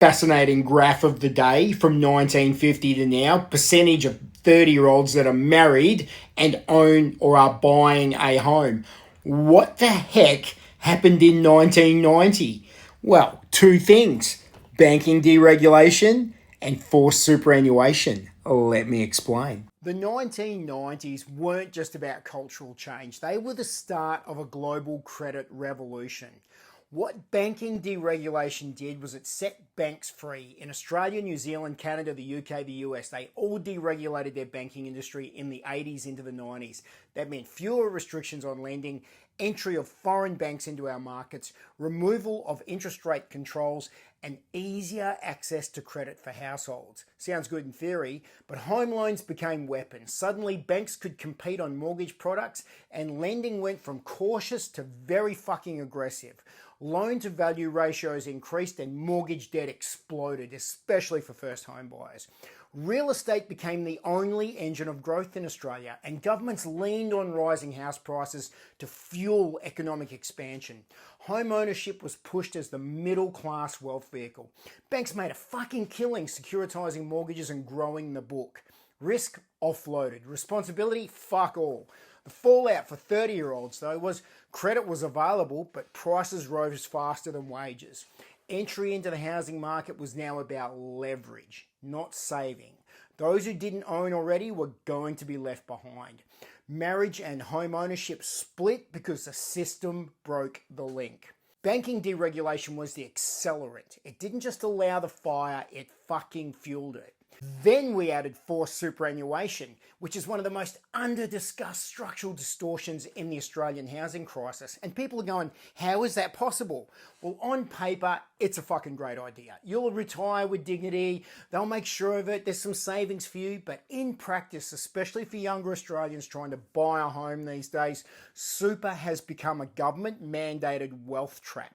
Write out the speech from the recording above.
Fascinating graph of the day from 1950 to now. Percentage of 30-year-olds that are married and own or are buying a home. What the heck happened in 1990? Well, two things: banking deregulation and forced superannuation. Let me explain. The 1990s weren't just about cultural change, they were the start of a global credit revolution. What banking deregulation did was it set banks free. In Australia, New Zealand, Canada, the UK, the US, they all deregulated their banking industry in the 80s into the 90s. That meant fewer restrictions on lending, entry of foreign banks into our markets, removal of interest rate controls, and easier access to credit for households. Sounds good in theory, but home loans became weapons. Suddenly, banks could compete on mortgage products, and lending went from cautious to very fucking aggressive. Loan to value ratios increased and mortgage debt exploded, especially for first home buyers. Real estate became the only engine of growth in Australia, and governments leaned on rising house prices to fuel economic expansion. Home ownership was pushed as the middle class wealth vehicle. Banks made a fucking killing securitizing mortgages and growing the book. Risk offloaded. Responsibility, fuck all. The fallout for 30-year-olds, though, was credit was available, but prices rose faster than wages. Entry into the housing market was now about leverage, not saving. Those who didn't own already were going to be left behind. Marriage and home ownership split because the system broke the link. Banking deregulation was the accelerant. It didn't just allow the fire, it fucking fueled it. Then we added forced superannuation, which is one of the most under-discussed structural distortions in the Australian housing crisis. And people are going, how is that possible? Well, on paper, it's a fucking great idea. You'll retire with dignity, they'll make sure of it, there's some savings for you, but in practice, especially for younger Australians trying to buy a home these days, super has become a government-mandated wealth trap.